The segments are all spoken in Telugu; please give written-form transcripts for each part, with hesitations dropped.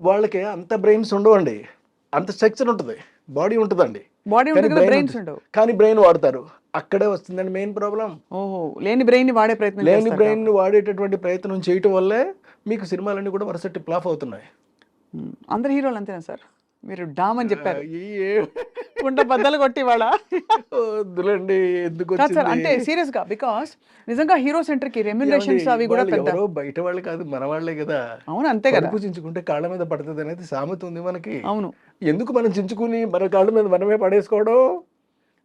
వాళ్ళకి అంత బ్రెయిన్స్ ఉండవండి, అంత స్ట్రక్చర్ ఉంటుంది, బాడీ ఉంటుందండి, బాడీ కానీ ఉంటుంది కదా, బ్రెయిన్ బ్రెయిన్స్ ఉంటుంది, ఉండవు. కానీ బ్రెయిన్ వాడతారు. అక్కడే వస్తుందండి మెయిన్ ప్రాబ్లం. ఓహో, లేని బ్రెయిన్ ని వాడే ప్రయత్నం లేని చేస్తారు బ్రెయిన్ వాడేటటువంటి ప్రయత్నం చేయటం వల్లే మీకు సినిమాలన్నీ కూడా వరుసటి ఫ్లాప్ అవుతున్నాయి. అందరు హీరోలు అంతేనా సార్? మీరు డామ్ అని చెప్పారు, ఈ కుంట బద్దలు కొట్టి వాళ్ళ వద్దులండి, ఎందుకు కాదు సార్, వచ్చింది అంటే సీరియస్ గా, బికాస్ నిజంగా హీరో సెంటర్ కి రెమ్యునరేషన్స్ అవి కూడా వాళ్ళు పెద్ద. ఎవరో బయట వాళ్ళు కాదు, మన వాళ్ళే కదా. అవును, అంతే కదా. కడుపు చించుకుంటే కాళ్ళ మీద పడుతుంది అనేది సామెత ఉంది మనకి. అవును, ఎందుకు మనం చించుకుని మన కాళ్ళ మీద మనమే పడేసుకోవడం?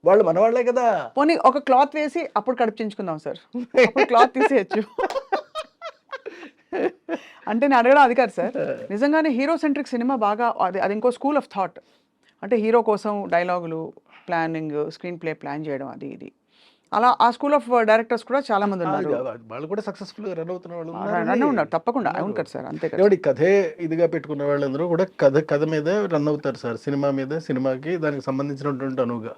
వాళ్ళు మన వాళ్ళే కదా. పోనీ ఒక క్లాత్ వేసి అప్పుడు కడిపించుకుందాం సార్, అప్పుడు క్లాత్ తీసేయచ్చు. అంటే నేను అడగడం అది కాదు సార్, నిజంగానే హీరో సెంట్రిక్ సినిమా బాగా, అది ఇంకో స్కూల్ ఆఫ్ థాట్. అంటే హీరో కోసం డైలాగులు, ప్లానింగ్, స్క్రీన్ ప్లే ప్లాన్ చేయడం, అది ఇది అలా ఆ స్కూల్ ఆఫ్ డైరెక్టర్స్ కూడా చాలా మంది ఉన్నారు. వాళ్ళు కూడా సక్సెస్ఫుల్ గా రన్ అవుతున్న వాళ్ళు రన్ ఉన్నారు తప్పకుండా. అవును కదా సార్, అంతే కదా. ఎవడి కథే ఇదిగా పెట్టుకున్న వాళ్ళందరూ కూడా కథ మీద రన్ అవుతారు సార్. సినిమా మీద, సినిమాకి దానికి సంబంధించినటువంటి అనువుగా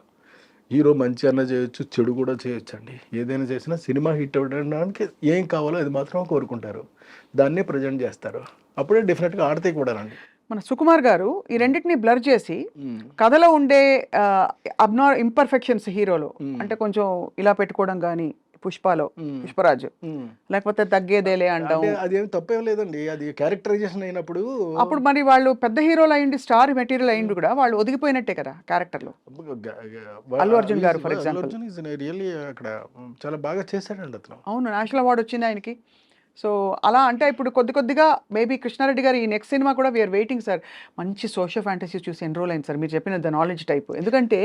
హీరో మంచి అన్న చేయొచ్చు, చెడు కూడా చేయొచ్చు అండి. ఏదైనా చేసినా సినిమా హిట్ అవ్వడానికి ఏం కావాలో అది మాత్రం కోరుకుంటారు, దాన్నే ప్రజెంట్ చేస్తారు. అప్పుడే డెఫినెట్గా ఆడితే కూడా రండి. మన సుకుమార్ గారు ఈ రెండింటిని బ్లర్ చేసి కథలో ఉండే ఇంపర్ఫెక్షన్స్ హీరోలో, అంటే కొంచెం ఇలా పెట్టుకోవడం కానీ, పుష్పలో పుష్పరాజు, లేకపోతే తగ్గేదేలే అంటాం, అదేం తప్పేం లేదండి, అది క్యారెక్టరైజేషన్ అయినప్పుడు. అప్పుడు మరి వాళ్ళు పెద్ద హీరోలు అయ్యింది, స్టార్ మెటీరియల్ అయ్యింది కూడా, వాళ్ళు ఒదిగిపోయినట్టే కదా క్యారెక్టర్లో. అల్లు అర్జున్ గారు ఫర్ ఎగ్జాంపుల్ రియల్లీ అక్కడ చాలా బాగా చేశాడండి అతను. అవును, నేషనల్ అవార్డు వచ్చింది ఆయనకి. సో అలా అంటే ఇప్పుడు కొద్దిగా మేబీ కృష్ణారెడ్డి గారు ఈ నెక్స్ట్ సినిమా కూడా వీఆర్ వెయిటింగ్ సార్. మంచి సోషల్ ఫ్యాంటసీ చూసి ఎన్రోల్ అయింది సార్, మీరు చెప్పిన ద నాలెడ్జ్ టైప్. ఎందుకంటే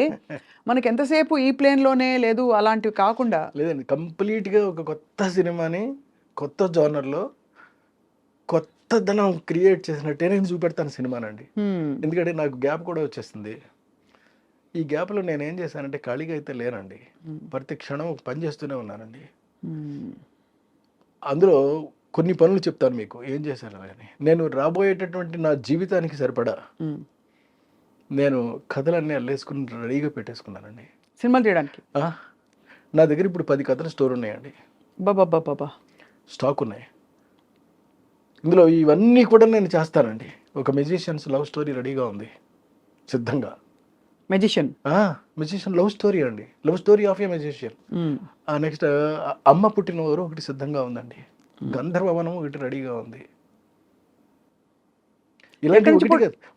మనకి ఎంతసేపు ఈ ప్లేన్లోనే లేదు, అలాంటివి కాకుండా లేదండి, కంప్లీట్గా ఒక కొత్త సినిమాని కొత్త జోనర్లో కొత్తదనం క్రియేట్ చేసినట్టే నేను చూపెడతాను సినిమానండి. ఎందుకంటే నాకు గ్యాప్ కూడా వచ్చేస్తుంది. ఈ గ్యాప్లో నేను ఏం చేశానంటే ఖాళీగా అయితే లేనండి, ప్రతి క్షణం ఒక పని చేస్తూనే ఉన్నానండి. అందులో కొన్ని పనులు చెప్తాను మీకు ఏం చేశాను అని. నేను రాబోయేటటువంటి నా జీవితానికి సరిపడా నేను కథలన్నీ అల్లేసుకుని రెడీగా పెట్టేసుకున్నానండి సినిమాలు తీయడానికి. నా దగ్గర ఇప్పుడు 10 కథల స్టోర్ ఉన్నాయండి, బాబా స్టాక్ ఉన్నాయి. ఇందులో ఇవన్నీ కూడా నేను చేస్తానండి. ఒక మెజిషియన్స్ లవ్ స్టోరీ రెడీగా ఉంది సిద్ధంగా. మెజిషియన్ లవ్ స్టోరీ అండి, love story of A magician. Next అమ్మ పుట్టినవారు ఒకటి సిద్ధంగా ఉందండి, గంధర్వవనం ఒకటి రెడీగా ఉంది. ఇలాంటి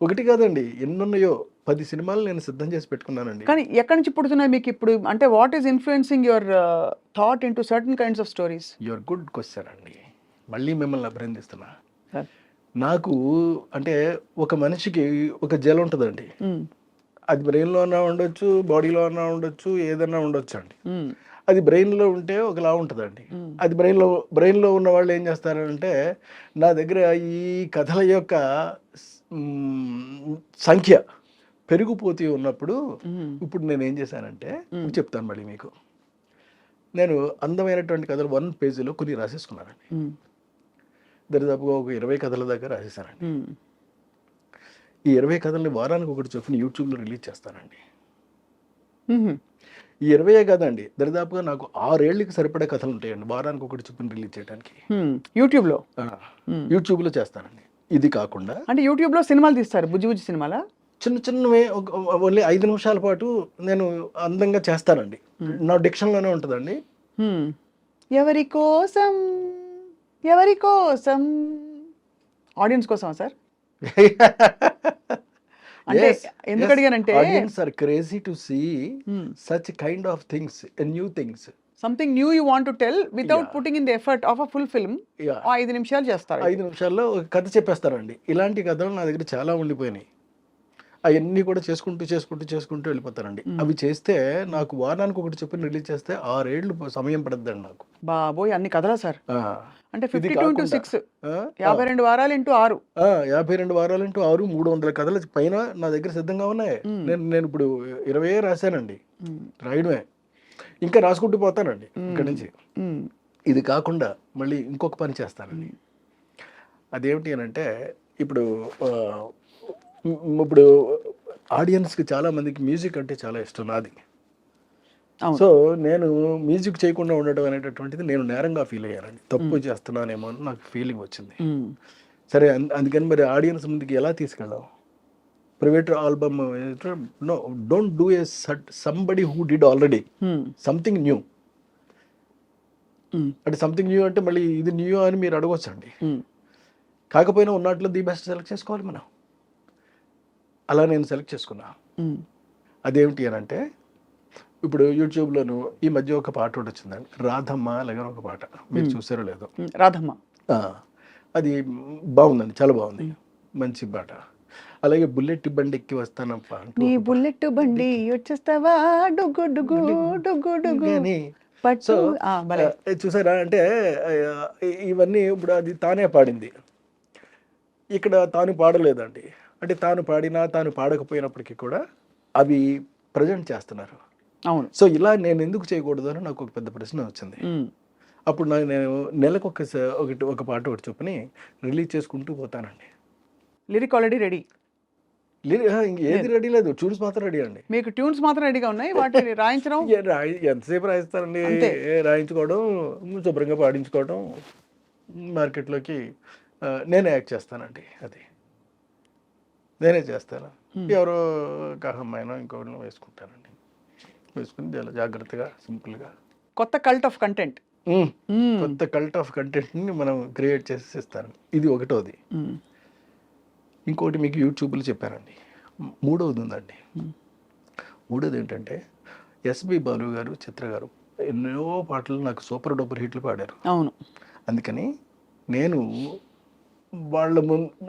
ఒకటి కాదండి, ఎన్నున్నాయో 10 సినిమాలు నేను సిద్ధం చేసి పెట్టుకున్నానండి. కానీ ఎక్కడి నుంచి పుడుతున్నాయి మీకు ఇప్పుడు? అంటే what is influencing your thought into certain kinds of stories? Your good question అండి, మళ్ళీ మిమ్మల్ని అభినందిస్తున్నా. నాకు అంటే ఒక మనిషికి ఒక జెల్ ఉంటుందండి, అది బ్రెయిన్లో అన్నా ఉండొచ్చు, బాడీలో అన్నా ఉండొచ్చు, ఏదన్నా ఉండొచ్చు అండి. అది బ్రెయిన్లో ఉంటే ఒకలా ఉంటుందండి. అది బ్రెయిన్లో ఉన్న వాళ్ళు ఏం చేస్తారంటే, నా దగ్గర ఈ కథల యొక్క సంఖ్య పెరిగిపోతూ ఉన్నప్పుడు ఇప్పుడు నేను ఏం చేశానంటే చెప్తాను మళ్ళీ మీకు. నేను అందమైనటువంటి కథలు 1 పేజీలో కొన్ని రాసేసుకున్నానండి. దరిదాపుగా ఒక 20 కథల దాకా రాసేసానండి. ఈ 20 కథల్ని వారానికి ఒకటి చొప్పున యూట్యూబ్లో రిలీజ్ చేస్తానండి. ఈ 20 కాదండి, దరిదాపుగా నాకు 6 ఏళ్ళకి సరిపడే కథలు ఉంటాయండి వారానికి ఒకటి చొప్పున రిలీజ్ చేయడానికి. యూట్యూబ్లో చేస్తానండి. ఇది కాకుండా అంటే యూట్యూబ్లో సినిమాలు తీస్తారు, బుజ్జి సినిమాలా? చిన్నవే, ఓన్లీ 5 నిమిషాల పాటు నేను అందంగా చేస్తానండి. నా డిక్షన్లోనే ఉంటుందండి. ఎవరి కోసం ఆడియన్స్ కోసమా సార్? అంటే ఎందుకు అడిగానంటే, audience are crazy to see such kind of things, new things, something new you want to tell without putting in the effort of a full film. 5 నిమిషాలు చేస్తారు, 5 నిమిషాల్లో ఒక కథ చెప్పేస్తారండి. ఇలాంటి కథలు నా దగ్గర చాలా ఉండిపోయినాయి. అవన్నీ కూడా చేసుకుంటూ వెళ్ళిపోతానండి. అవి చేస్తే నాకు వారానికి ఒకటి చొప్పున రిలీజ్ చేస్తే 6 ఏళ్ళు సమయం పడుతుందండి నాకు. బాబోయ్, అన్ని కథలా సార్? అంటే 52 into 6, 52 వారాలు ఇంటూ 6, 52 వారాలు ఇంటూ 6, 300 కథల పైన నా దగ్గర సిద్ధంగా ఉన్నాయి. నేను ఇప్పుడు 20 రాశానండి, రాయడమే, ఇంకా రాసుకుంటూ పోతానండి ఇక్కడ నుంచి. ఇది కాకుండా మళ్ళీ ఇంకొక పని చేస్తానండి. అదేమిటి అని అంటే, ఇప్పుడు ఆడియన్స్కి చాలా మందికి మ్యూజిక్ అంటే చాలా ఇష్టం నాది. సో నేను మ్యూజిక్ చేయకుండా ఉండడం అనేటటువంటిది నేను నేరంగా ఫీల్ అయ్యానండి. తప్పు చేస్తున్నానేమో అని నాకు ఫీలింగ్ వచ్చింది. సరే అందుకని మరి ఆడియన్స్ ముందుకి ఎలా తీసుకెళ్ళాం? Private album no, don't do a somebody who did already something new. అంటే సంథింగ్ న్యూ అంటే మళ్ళీ ఇది న్యూ అని మీరు అడగొచ్చండి. కాకపోయినా ఉన్నట్లు ది బెస్ట్ సెలెక్ట్ చేసుకోవాలి మనం. అలా నేను సెలెక్ట్ చేసుకున్నా. అదేమిటి అని అంటే, ఇప్పుడు యూట్యూబ్లోను ఈ మధ్య ఒక పాట ఒకటి వచ్చిందండి, రాధమ్మ అలాగే ఒక పాట, మీరు చూసారో లేదో. రాధమ్మ అది బాగుందండి, చాలా బాగుంది, మంచి పాట. అలాగే బుల్లెట్ బండి ఎక్కి వస్తానప్ప నీ బుల్లెట్ బండి వచ్చేస్తావా డుగ్గు డుగ్గు డుగ్గు డుగ్గు సో చూసారా అంటే ఇవన్నీ ఇప్పుడు అది తానే పాడింది, ఇక్కడ తాను పాడలేదండి. అంటే తాను పాడినా తాను పాడకపోయినప్పటికీ కూడా అవి ప్రజెంట్ చేస్తున్నారు. అవును. సో ఇలా నేను ఎందుకు చేయకూడదు అని నాకు ఒక పెద్ద ప్రశ్న వచ్చింది. అప్పుడు నేను నెలకు ఒక పాట ఒకటి చొప్పుని రిలీజ్ చేసుకుంటూ పోతానండి. Lyric already ready? ఏది రెడీ లేదు, ట్యూన్స్ మాత్రం రెడీ అండి. మీకు ట్యూన్స్ మాత్రం రెడీగా ఉన్నాయి, వాటిని రాయించడం ఎంతసేపు రాయిస్తారండి? రాయించుకోవడం, శుభ్రంగా పాడించుకోవడం, మార్కెట్లోకి నేనే యాక్ట్ చేస్తానండి. అది నేనే చేస్తాను. ఎవరో కహమ్మాయినో ఇంకోటి వేసుకుంటానండి. వేసుకుని చాలా జాగ్రత్తగా సింపుల్గా కొత్త కల్ట్ ఆఫ్ కంటెంట్, కొత్త కల్ట్ ఆఫ్ కంటెంట్ని మనం క్రియేట్ చేసి ఇస్తాను. ఇది ఒకటోది. ఇంకోటి మీకు యూట్యూబ్లో చెప్పానండి, మూడవది ఉందండి. మూడోది ఏంటంటే ఎస్పి బాలు గారు, చిత్ర గారు ఎన్నో పాటలు నాకు సూపర్ డూపర్ హిట్లు పాడారు. అవును. అందుకని నేను వాళ్ళ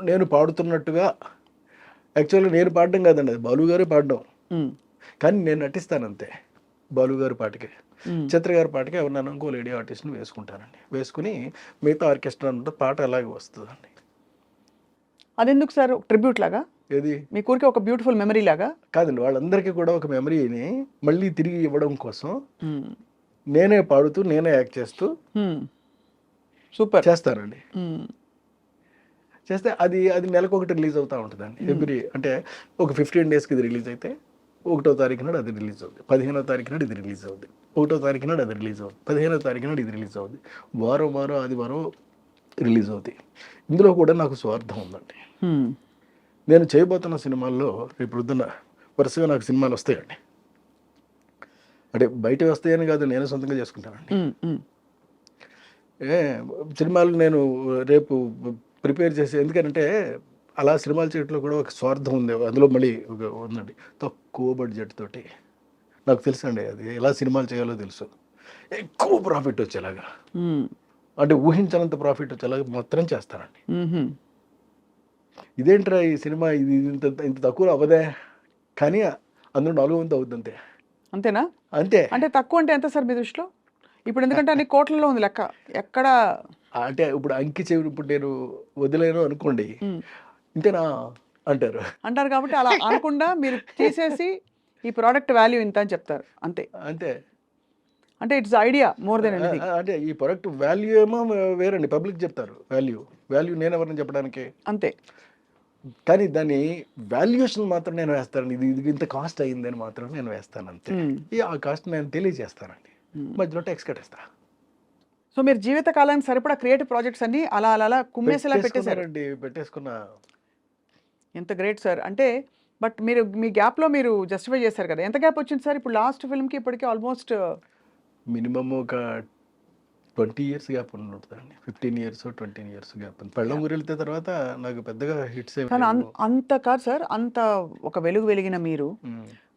నేను పాడుతున్నట్టుగా, యాక్చువల్గా నేను పాడడం కాదండి, అది బాలు గారే పాడడం, కానీ నేను నటిస్తాను అంతే. బాలు గారి పాటకి, చిత్ర గారి పాటకి ఎవరినైనా ఇంకో లేడీ ఆర్టిస్ట్ని వేసుకుంటానండి. వేసుకుని మిగతా ఆర్కెస్ట్రా అంతా పాట అలాగే వస్తుందండి. అదెందుకు సార్? ట్రిబ్యూట్ లాగా? ఏది మీ ఊరికి ఒక బ్యూటిఫుల్ మెమరీ లాగా కాదండి, వాళ్ళందరికీ కూడా ఒక మెమరీని మళ్ళీ తిరిగి ఇవ్వడం కోసం నేనే పాడుతూ నేనే యాక్ట్ చేస్తూ సూపర్ చేస్తానండి. చేస్తే అది నెలకు ఒకటి రిలీజ్ అవుతూ ఉంటుందండి. ఎవ్రీ అంటే ఒక 15 డేస్కి ఇది రిలీజ్ అయితే 1వ తారీఖు నాడు అది రిలీజ్ అవుతుంది, 15వ తారీఖు నాడు ఇది రిలీజ్ అవుతుంది, 1వ తారీఖు నాడు అది రిలీజ్ అవుతుంది, 15వ తారీఖు నాడు ఇది రిలీజ్ అవుతుంది, వారం ఆదివారం రిలీజ్ అవుతాయి. ఇందులో కూడా నాకు స్వార్థం ఉందండి. నేను చేయబోతున్న సినిమాల్లో రేపు పొద్దున్న వరుసగా నాకు సినిమాలు వస్తాయండి. అంటే బయట వస్తాయని కాదు, నేను సొంతంగా చేసుకుంటానండి. సినిమాలు నేను రేపు ప్రిపేర్ చేసి, ఎందుకంటే అలా సినిమాలు చేయడంలో కూడా ఒక స్వార్థం ఉంది. అందులో మళ్ళీ ఉందండి, తక్కువ బడ్జెట్ తోటి. నాకు తెలుసు అండి అది ఎలా సినిమాలు చేయాలో తెలుసు. ఎక్కువ ప్రాఫిట్ వచ్చేలాగా, అంటే ఊహించనంత ప్రాఫిట్ వచ్చేలాగా మాత్రం చేస్తానండి. ఇదేంట్రా ఈ సినిమా ఇది ఇంత తక్కువ అవ్వదే, కానీ అందులో 400 అవుద్ది అంతే. అంతేనా? అంతే. అంటే తక్కువ అంటే ఎంత సార్ మీ దృష్టిలో? ఇప్పుడు ఎందుకంటే అన్ని కోట్లలో ఉంది లెక్క. ఎక్కడ అంటే ఇప్పుడు అంకి చెవి ఇప్పుడు నేను వదిలేను అనుకోండి, ఇంతేనా అంటారు కాబట్టి అలా అనకుండా మీరు తీసేసి ఈ ప్రోడక్ట్ వాల్యూ ఇంత అని చెప్తారు అంతే. అంతే. అంటే it's idea more than anything. అంటే ఈ ప్రోడక్ట్ వాల్యూ ఏమో వేరండి, పబ్లిక్ చెప్తారు వాల్యూ నేను ఎవరిని చెప్పడానికి అంతే. కానీ దాని వాల్యుయేషన్ మాత్రం నేను వేస్తానండి. ఇది ఇంత కాస్ట్ అయ్యిందని మాత్రం నేను వేస్తాను అంతే. ఆ కాస్ట్ నేను తెలియజేస్తానండి, మధ్యలో ట్యాక్స్ కట్టేస్తా. సో మీరు జీవిత కాలానికి సరిపడా క్రియేటివ్ ప్రాజెక్ట్స్ అన్ని అలా కుమ్మేసేలా పెట్టేశారండి. పెట్టేసుకున్నా. ఎంత గ్రేట్ సార్. అంటే బట్ మీరు మీ గ్యాప్లో మీరు జస్టిఫై చేశారు కదా, ఎంత గ్యాప్ వచ్చింది సార్ ఇప్పుడు లాస్ట్ ఫిల్మ్కి ఇప్పటికీ? ఆల్మోస్ట్ మినిమమ్ ఒక 20 years గ్యాప్ ఉంటుందండి. 15 years 20 years గ్యాప్. పెళ్ళం ఊరు వెళ్తే తర్వాత నాకు పెద్దగా హిట్స్ కానీ అంత కాదు సార్, అంత ఒక వెలుగు వెలిగిన మీరు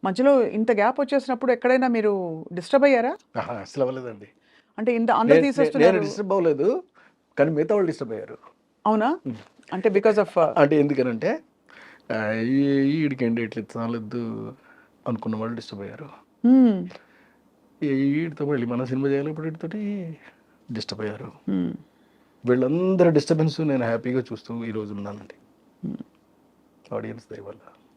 మధ్యలో ఇంత గ్యాప్ వచ్చేసినప్పుడు ఎక్కడైనా మీరు డిస్టర్బ్ అయ్యారా? అసలు అవ్వలేదండి. అంటే ఇంత అందరూ తీసేస్తున్నారు. డిస్టర్బ్ అవ్వలేదు, కానీ మిగతా వాళ్ళు డిస్టర్బ్ అయ్యారు. అవునా? అంటే బికాస్ ఆఫ్ అంటే ఎందుకనంటే ఈడికండి ఇట్లా చాలద్దు అనుకున్న వాళ్ళు డిస్టర్బ్ అయ్యారు. వీడితో మళ్ళీ మన సినిమా చేయాలి ఇప్పుడు వీటితోటి డిస్టర్బ్ అయ్యారు. వీళ్ళందరూ డిస్టర్బెన్స్ నేను హ్యాపీగా చూస్తూ ఈరోజు ఉన్నానండి, ఆడియన్స్ దయ వల్ల.